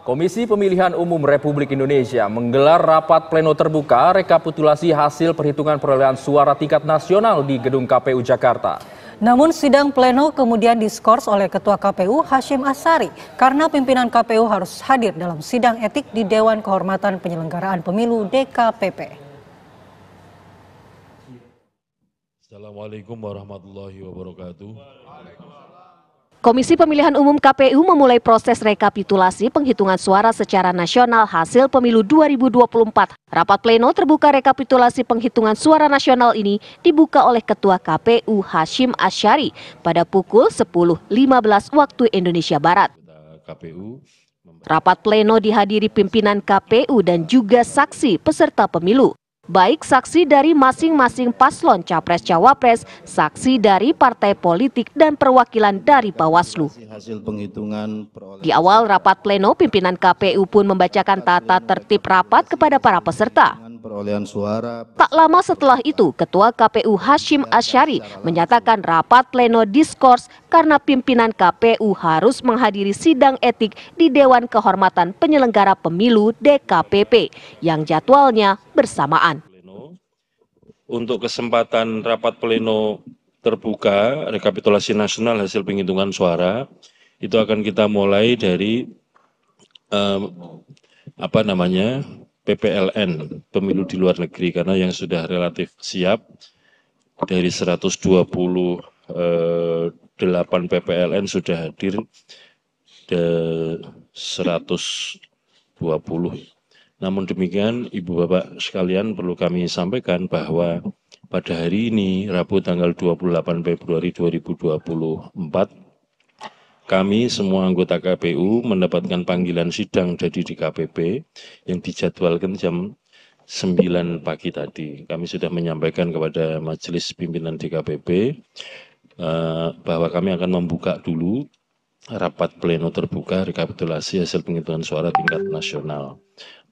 Komisi Pemilihan Umum Republik Indonesia menggelar rapat pleno terbuka rekapitulasi hasil perhitungan perolehan suara tingkat nasional di Gedung KPU Jakarta. Namun sidang pleno kemudian diskors oleh Ketua KPU Hasyim Asyari karena pimpinan KPU harus hadir dalam sidang etik di Dewan Kehormatan Penyelenggaraan Pemilu DKPP. Assalamualaikum warahmatullahi wabarakatuh. Komisi Pemilihan Umum KPU memulai proses rekapitulasi penghitungan suara secara nasional hasil pemilu 2024. Rapat pleno terbuka rekapitulasi penghitungan suara nasional ini dibuka oleh Ketua KPU Hasyim Asyari pada pukul 10.15 waktu Indonesia Barat. Rapat pleno dihadiri pimpinan KPU dan juga saksi peserta pemilu. Baik saksi dari masing-masing paslon Capres-Cawapres, saksi dari partai politik, dan perwakilan dari Bawaslu. Di awal rapat pleno, pimpinan KPU pun membacakan tata tertib rapat kepada para peserta. Tak lama setelah itu, Ketua KPU Hasyim Asyari menyatakan rapat pleno diskors karena pimpinan KPU harus menghadiri sidang etik di Dewan Kehormatan Penyelenggara Pemilu DKPP yang jadwalnya bersamaan. Untuk kesempatan rapat pleno terbuka rekapitulasi nasional hasil penghitungan suara itu akan kita mulai dari PPLN, pemilu di luar negeri, karena yang sudah relatif siap dari 128 PPLN sudah hadir 120. Namun demikian, Ibu Bapak sekalian, perlu kami sampaikan bahwa pada hari ini, Rabu tanggal 28 Februari 2024, kami semua anggota KPU mendapatkan panggilan sidang dari DKPP yang dijadwalkan jam 9 pagi tadi. Kami sudah menyampaikan kepada Majelis Pimpinan DKPP bahwa kami akan membuka dulu rapat pleno terbuka rekapitulasi hasil penghitungan suara tingkat nasional.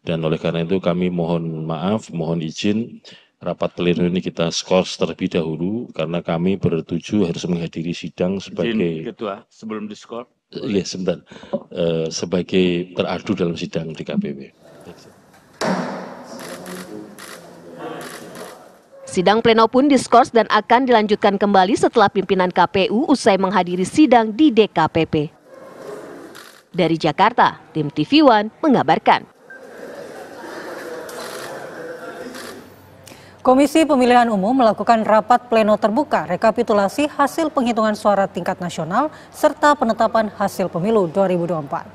Dan oleh karena itu kami mohon maaf, mohon izin rapat pleno ini kita skors terlebih dahulu karena kami bertuju harus menghadiri sidang sebagai Ketua sebelum diskors. Iya sebentar, sebagai teradu dalam sidang di KPW. Sidang pleno pun diskors dan akan dilanjutkan kembali setelah pimpinan KPU usai menghadiri sidang di DKPP. Dari Jakarta, tim TV One mengabarkan. Komisi Pemilihan Umum melakukan rapat pleno terbuka rekapitulasi hasil penghitungan suara tingkat nasional serta penetapan hasil pemilu 2024.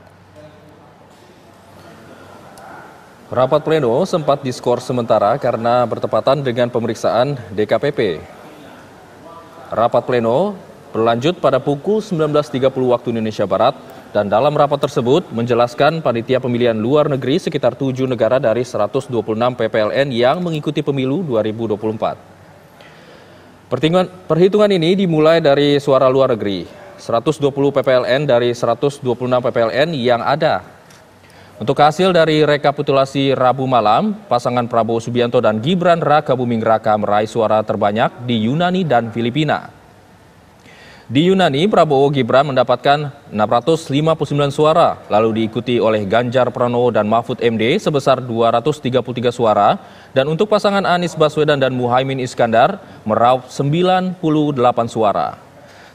Rapat pleno sempat diskors sementara karena bertepatan dengan pemeriksaan DKPP. Rapat pleno berlanjut pada pukul 19.30 waktu Indonesia Barat dan dalam rapat tersebut menjelaskan panitia pemilihan luar negeri sekitar 7 negara dari 126 PPLN yang mengikuti pemilu 2024. Perhitungan ini dimulai dari suara luar negeri, 120 PPLN dari 126 PPLN yang ada. Untuk hasil dari rekapitulasi Rabu malam, pasangan Prabowo Subianto dan Gibran Rakabuming Raka meraih suara terbanyak di Yunani dan Filipina. Di Yunani, Prabowo Gibran mendapatkan 659 suara, lalu diikuti oleh Ganjar Pranowo dan Mahfud MD sebesar 233 suara, dan untuk pasangan Anies Baswedan dan Muhaimin Iskandar meraup 98 suara.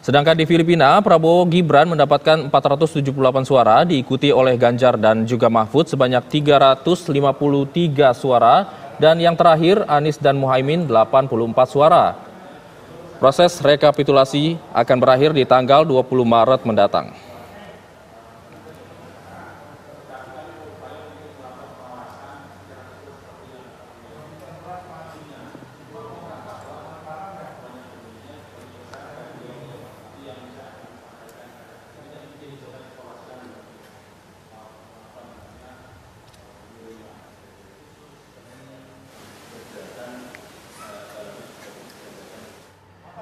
Sedangkan di Filipina, Prabowo Gibran mendapatkan 478 suara, diikuti oleh Ganjar dan juga Mahfud sebanyak 353 suara, dan yang terakhir Anies dan Muhaimin 84 suara. Proses rekapitulasi akan berakhir di tanggal 20 Maret mendatang.